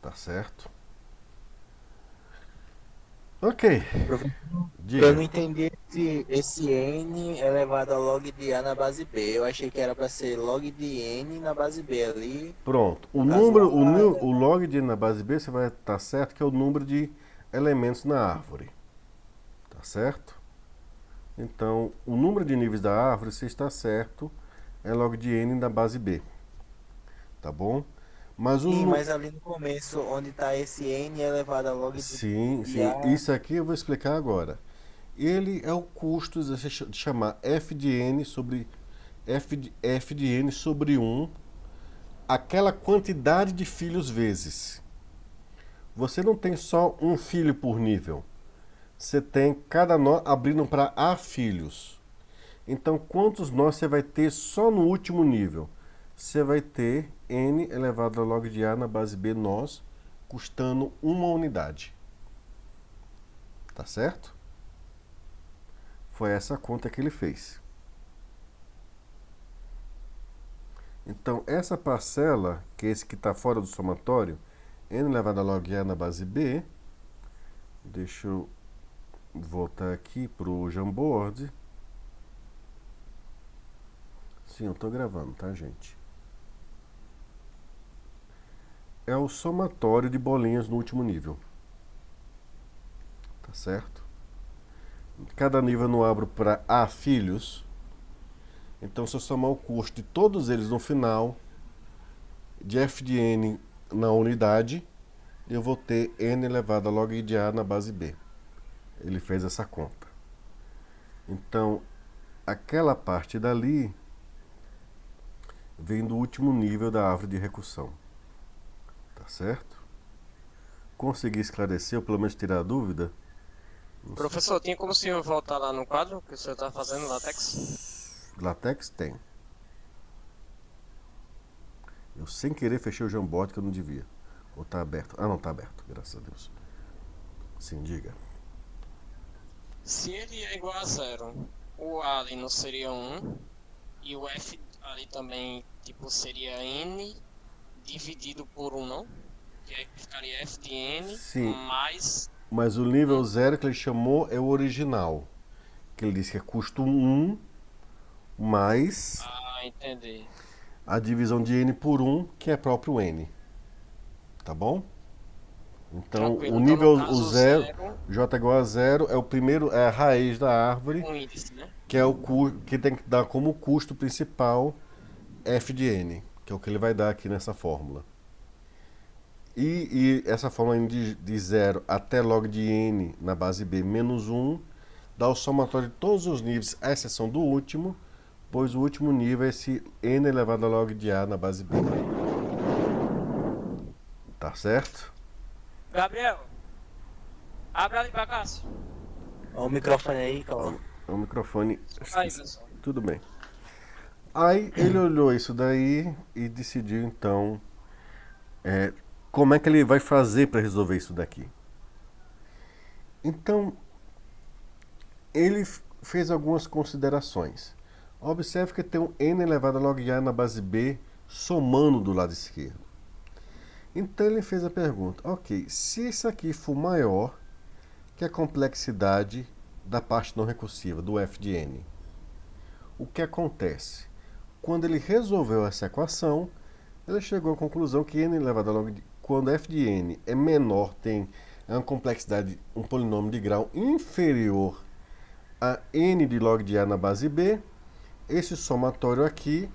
A: Tá certo? Ok.
C: Eu não entendi esse n elevado a log de A na base B. Eu achei que era para ser log de n na base B ali.
A: Pronto. O
C: Caso
A: número,
C: A,
A: o log de n na base B, você vai estar certo que é o número de elementos na árvore. Tá certo? Então, o número de níveis da árvore, se está certo, é log de n na base B. Tá bom? Mas
C: sim, mas ali no começo, onde está esse n elevado a log
A: sim,
C: de
A: sim.
C: A.
A: Isso aqui eu vou explicar agora. Ele é o custo de chamar f de n sobre f de n sobre 1, aquela quantidade de filhos vezes. Você não tem só um filho por nível. Você tem cada nó abrindo para A filhos. Então, quantos nós você vai ter só no último nível? Você vai ter n elevado a log de A na base B nós, custando uma unidade. Tá certo? Foi essa conta que ele fez. Então, essa parcela, que é esse que está fora do somatório, n elevado a log A na base B, deixa eu voltar aqui para o Jamboard. Sim, eu estou gravando, tá, gente? É o somatório de bolinhas no último nível. Tá certo? Cada nível eu não abro para A filhos. Então, se eu somar o custo de todos eles no final, de f de n na unidade, eu vou ter n elevado a log de A na base B. Ele fez essa conta. Então, aquela parte dali vem do último nível da árvore de recursão. Tá certo? Consegui esclarecer, ou pelo menos tirar a dúvida?
B: Professor, tinha como o senhor voltar lá no quadro que o senhor está fazendo, LaTeX?
A: LaTeX tem. Eu sem querer fechei o Jamboard que eu não devia. Ou tá aberto? Ah, não, tá aberto, graças a Deus. Sim, diga.
B: Se ele é igual a 0, o A ali não seria 1, e o F ali também, tipo, seria N dividido por 1, não? Que aí ficaria F de N
A: Sim.
B: mais
A: Mas o nível 0 que ele chamou é o original. Que ele disse que é custo 1 mais
B: Ah, entendi.
A: a divisão de n por 1, que é próprio n. Tá bom? Então,
B: Tranquilo.
A: o
B: Então, no
A: nível o
B: caso, o
A: 0,
B: zero,
A: j igual a 0, é o primeiro, é a raiz da árvore,
B: um índice, né?
A: que é que tem que dar como custo principal f de n, que é o que ele vai dar aqui nessa fórmula. E essa fórmula de 0 até log de n na base b menos 1 dá o somatório de todos os níveis, à exceção do último, pois o último nível é esse n elevado a log de a na base b. Tá certo?
B: Gabriel, abre ali pra Cássio.
C: Ó o microfone aí, calma.
A: O microfone.
B: Aí, pessoal.
A: Tudo bem. Aí ele olhou isso daí e decidiu então como é que ele vai fazer para resolver isso daqui. Então ele fez algumas considerações. Observe que tem um n elevado a log a na base b somando do lado esquerdo. Então ele fez a pergunta: ok, se isso aqui for maior que a complexidade da parte não recursiva, do f de n, o que acontece? Quando ele resolveu essa equação, ele chegou à conclusão que n elevado a log de... Quando f de n é menor, tem uma complexidade, um polinômio de grau inferior a n de log de a na base b, esse somatório aqui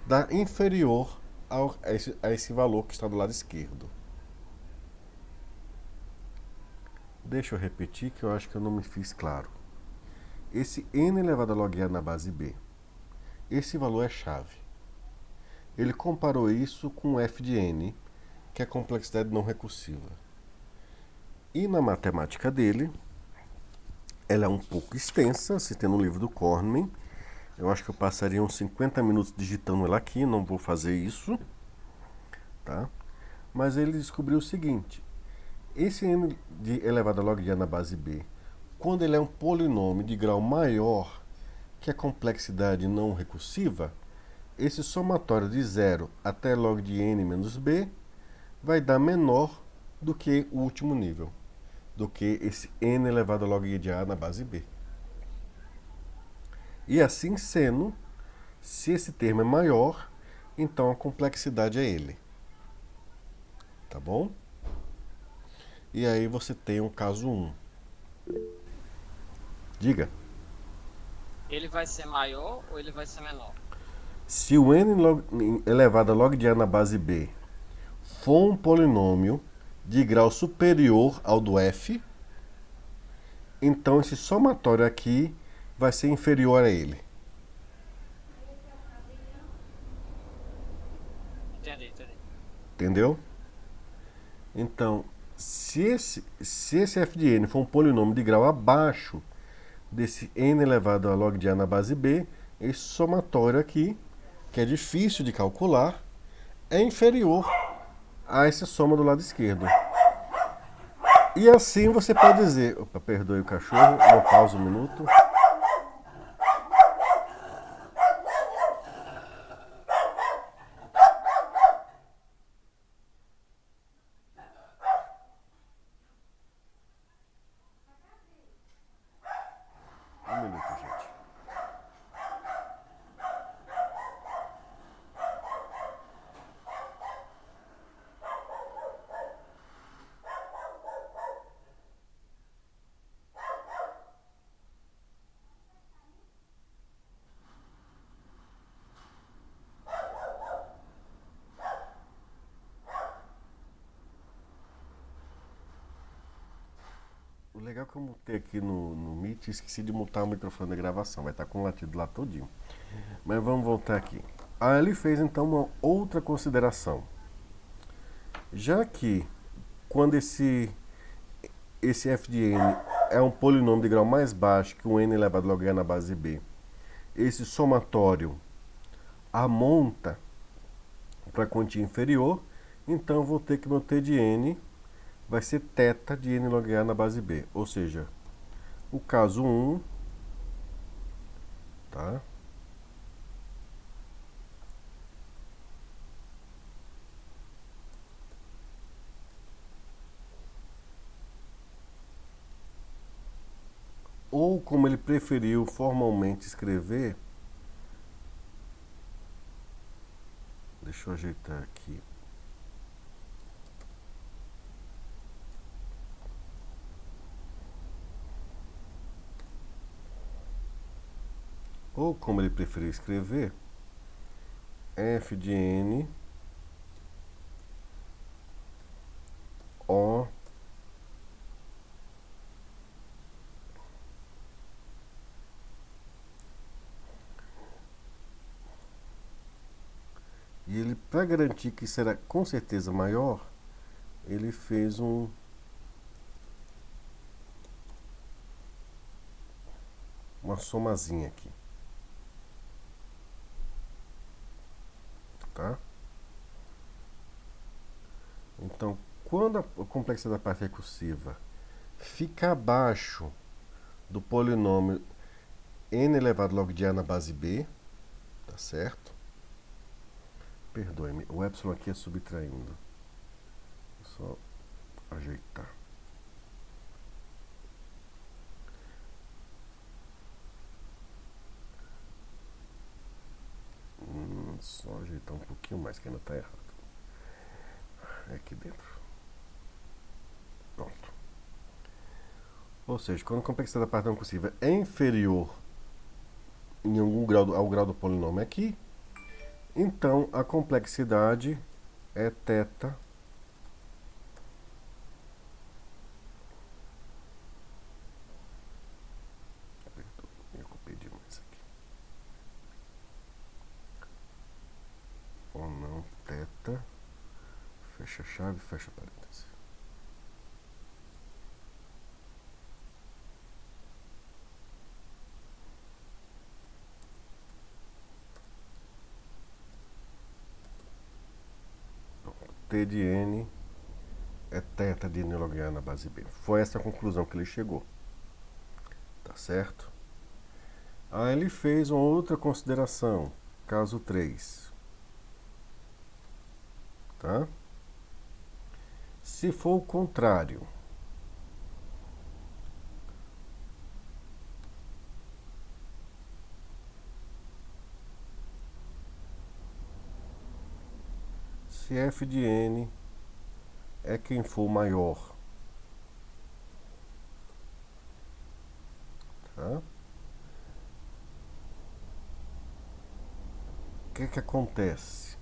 A: dá inferior a esse valor que está do lado esquerdo. Deixa eu repetir que eu acho que eu não me fiz claro. Esse n elevado a log a na base b, esse valor é chave. Ele comparou isso com f de n, que é a complexidade não recursiva. E na matemática dele, ela é um pouco extensa, se tem no livro do Kornman. Eu acho que eu passaria uns 50 minutos digitando ela aqui, não vou fazer isso. Tá? Mas ele descobriu o seguinte: esse n de elevado a log de a na base b, quando ele é um polinômio de grau maior que a complexidade não recursiva, esse somatório de 0 até log de n menos b vai dar menor do que o último nível, do que esse n elevado a log de a na base b. E assim sendo, se esse termo é maior, então a complexidade é ele. Tá bom? E aí você tem um caso 1. Diga.
B: Ele vai ser maior ou ele vai ser menor?
A: Se o n elevado a log de a na base b for um polinômio de grau superior ao do f, então esse somatório aqui vai ser inferior a ele.
B: Entendi.
A: Entendeu? Então, se esse f de n for um polinômio de grau abaixo desse n elevado a log de a na base b, esse somatório aqui, que é difícil de calcular, é inferior a essa soma do lado esquerdo. E assim você pode dizer... Opa, perdoe o cachorro, uma pausa um minuto. Um minuto, gente. O legal é que eu mutei aqui no Meet e esqueci de mutar o microfone da gravação. Vai estar com o latido lá todinho. Mas vamos voltar aqui. Aí ele fez então uma outra consideração. Já que quando esse f de n é um polinômio de grau mais baixo que o n elevado a log a na base b, esse somatório amonta para a quantia inferior, então eu vou ter que meu t de n vai ser θ de n log a na base b, ou seja, o caso 1, tá? ou como ele preferiu formalmente escrever, deixa eu ajeitar aqui. Ou como ele preferiu escrever, f de n o e ele, para garantir que será com certeza maior, ele fez uma somazinha aqui, tá? Então, quando a complexidade da parte recursiva fica abaixo do polinômio n elevado log de a na base b, tá certo? Perdoe-me, o epsilon aqui é subtraindo. Vou só ajeitar. Só ajeitar um pouquinho mais, que ainda está errado. É aqui dentro. Pronto. Ou seja, quando a complexidade da parte não recursiva é inferior em algum grau ao grau do polinômio aqui, então a complexidade é θ eu copiei demais aqui. Ou não, θ, fecha a chave, fecha parênteses. T de n é θ de n log a na base b. Foi essa a conclusão que ele chegou. Tá certo? Aí ele fez uma outra consideração, caso 3. Tá? Se for o contrário, se f de n é quem for maior, tá? O que acontece?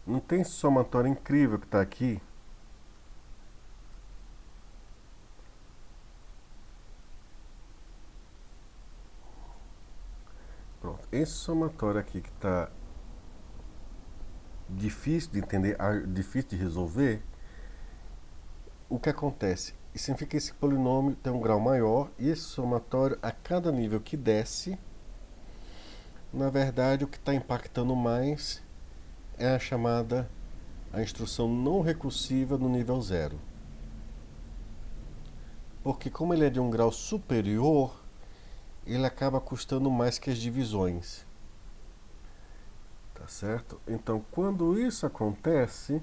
A: Não tem somatório incrível que está aqui? Pronto. Esse somatório aqui que está difícil de entender, difícil de resolver, o que acontece? Isso significa que esse polinômio tem um grau maior e esse somatório, a cada nível que desce, na verdade o que está impactando mais é a instrução não recursiva no nível 0. Porque como ele é de um grau superior, ele acaba custando mais que as divisões. Tá certo? Então, quando isso acontece,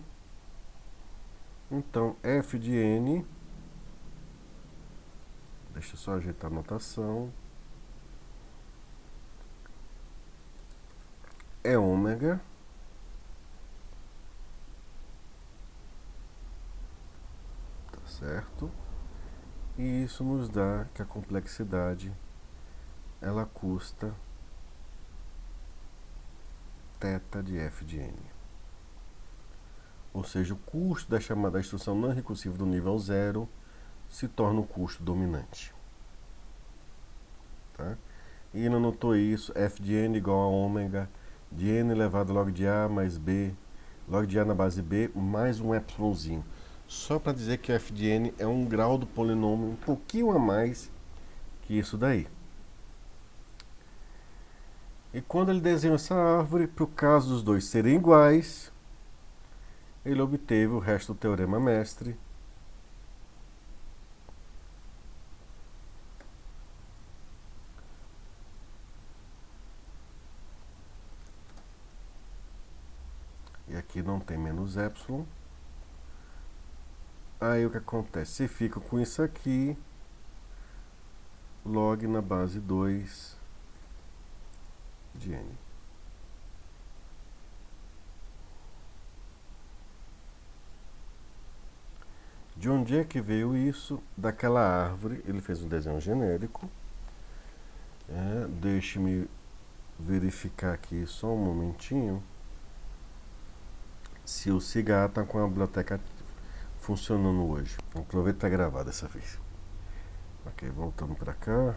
A: então f de n, deixa eu só ajeitar a notação, é ômega, tá certo? E isso nos dá que a complexidade ela custa θ de f de n. Ou seja, o custo da chamada instrução não recursiva do nível 0 se torna o custo dominante. Tá? E ele anotou isso, f de n igual a ômega de n elevado a log de a mais b, log de a na base b, mais um epsilonzinho. Só para dizer que o f de n é um grau do polinômio um pouquinho a mais que isso daí. E quando ele desenhou essa árvore, para o caso dos dois serem iguais, ele obteve o resto do teorema mestre. E aqui não tem menos epsilon. Aí o que acontece? Você fica com isso aqui, log na base 2 de n. De onde é que veio isso? Daquela árvore. Ele fez um desenho genérico. Deixe-me verificar aqui só um momentinho se o Cigar está com a biblioteca funcionando hoje. Vou aproveitar para gravar dessa vez. Ok, voltando para cá.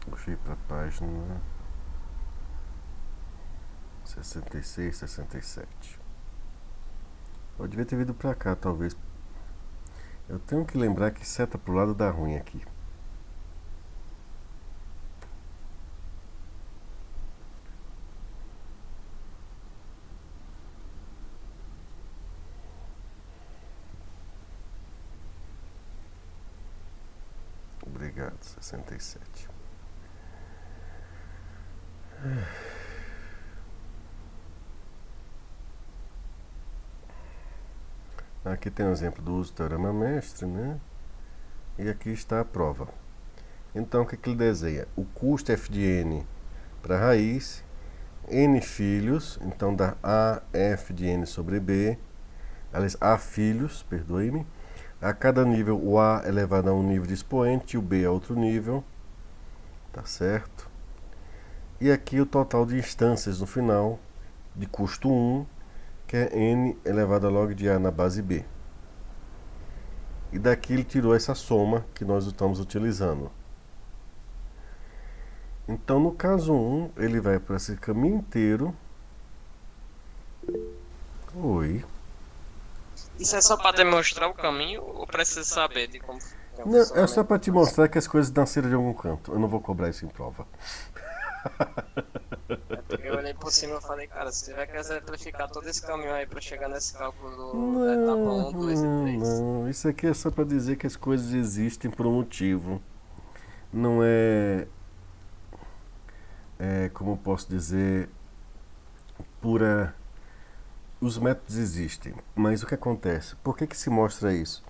A: Puxei para a página 66, 67. Eu devia ter vindo para cá, talvez. Eu tenho que lembrar que seta pro lado dá ruim aqui. Obrigado, 67. Aqui tem um exemplo do uso do teorema mestre, né? E aqui está a prova. Então, o que ele desenha? O custo f de n para a raiz, n filhos, então dá a f de n sobre b, aliás, a filhos, perdoe-me. A cada nível, o a é elevado a um nível de expoente e o b a outro nível, tá certo? E aqui o total de instâncias no final, de custo 1, que é n elevado a log de a na base b. E daqui ele tirou essa soma que nós estamos utilizando. Então, no caso 1, ele vai para esse caminho inteiro. Oi.
B: Isso é só para demonstrar o caminho ou precisa saber de como é o
A: Não, é só
B: funcionamento?
A: para te mostrar que as coisas nasceram de algum canto. Eu não vou cobrar isso em prova.
B: É porque eu olhei por cima e falei, cara, se tiver que exemplificar todo esse caminho aí para chegar nesse cálculo da etapa 1, 2 e 3.
A: Não. Isso aqui é só para dizer que as coisas existem por um motivo. Não é, como eu posso dizer, pura. Os métodos existem, mas o que acontece? Por que se mostra isso?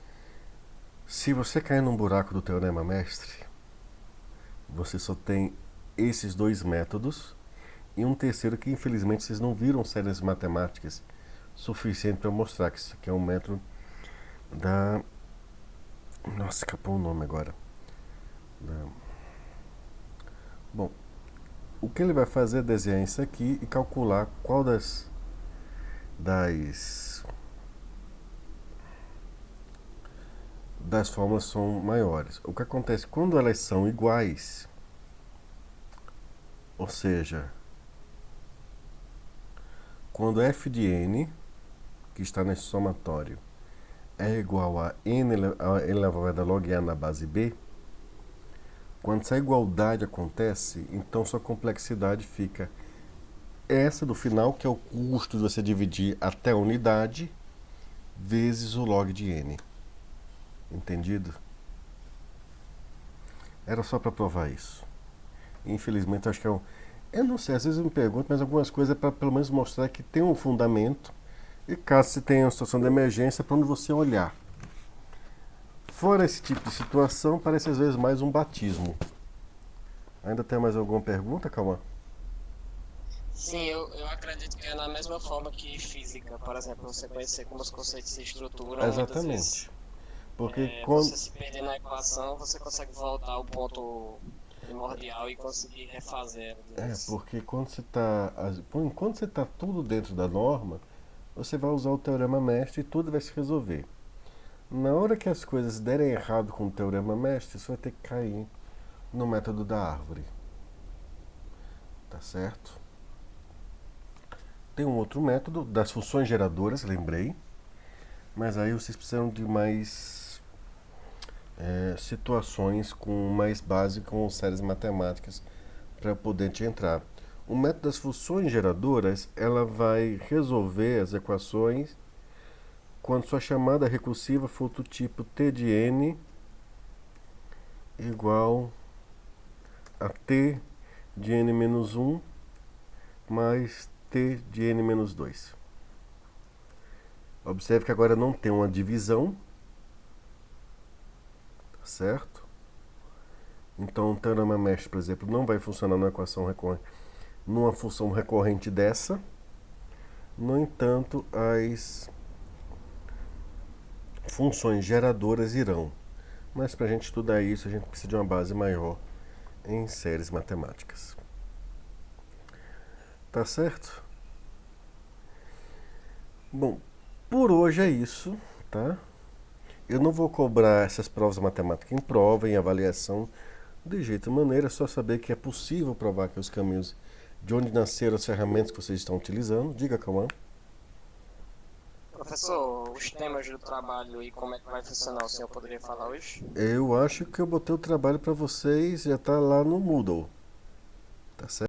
A: Se você cair num buraco do teorema mestre, você só tem esses dois métodos e um terceiro que infelizmente vocês não viram séries matemáticas suficiente para mostrar que isso aqui é um método da... Nossa, escapou o nome agora. Bom, o que ele vai fazer é desenhar isso aqui e calcular qual das fórmulas são maiores. O que acontece quando elas são iguais, ou seja, quando f de n, que está nesse somatório, é igual a n elevado a log a na base b, quando essa igualdade acontece, então sua complexidade fica essa do final, que é o custo de você dividir até a unidade, vezes o log de n. Entendido? Era só para provar isso. Infelizmente, acho que é um... Eu não sei, às vezes eu me pergunto, mas algumas coisas é para pelo menos mostrar que tem um fundamento e caso você tenha uma situação de emergência, para onde você olhar. Fora esse tipo de situação, parece às vezes mais um batismo. Ainda tem mais alguma pergunta, Calma?
B: Sim, eu acredito que é na mesma forma que física, por exemplo, você conhecer como os conceitos se estruturam, muitas vezes
A: Exatamente. Porque
B: você se perder na equação, você consegue voltar ao ponto primordial e conseguir refazer.
A: porque enquanto você está tudo dentro da norma, você vai usar o teorema mestre e tudo vai se resolver. Na hora que as coisas derem errado com o teorema mestre, você vai ter que cair no método da árvore. Tá certo? Tem um outro método das funções geradoras, lembrei. Mas aí vocês precisam de mais situações com mais base com séries matemáticas para poder te entrar. O método das funções geradoras, ela vai resolver as equações quando sua chamada recursiva for do tipo t de n igual a t de n menos 1 mais t de n menos 2. Observe que agora não tem uma divisão, tá certo? Então o teorema Mesh, por exemplo, não vai funcionar numa equação recorrente, numa função recorrente dessa. No entanto, as funções geradoras irão. Mas para a gente estudar isso, a gente precisa de uma base maior em séries matemáticas. Tá certo? Bom, por hoje é isso, tá? Eu não vou cobrar essas provas matemáticas em prova, em avaliação, de jeito e maneira, é só saber que é possível provar que os caminhos de onde nasceram as ferramentas que vocês estão utilizando. Diga, Cauã.
B: Professor, os temas do trabalho e como é que vai funcionar, o senhor poderia falar hoje?
A: Eu acho que eu botei o trabalho para vocês, já tá lá no Moodle. Tá certo?